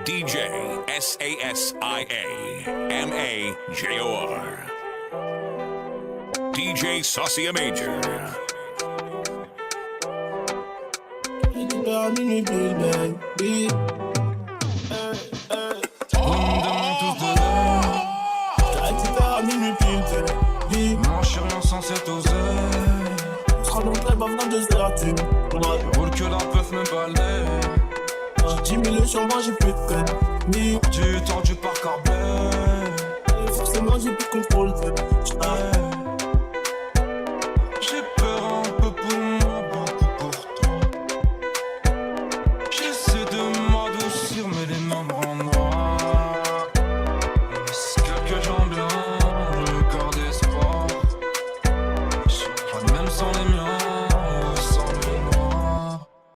DJ SASIA MAJOR. DJ Saucia Major. Mon chéri, on s'en sait aux ailes. On sera dans le club avant de se la thune. Roule que la peuf me balaye. J'ai 10 000 sur moi, j'ai plus de peine. Du temps du parc Arbel. Forcément, j'ai plus de contrôle.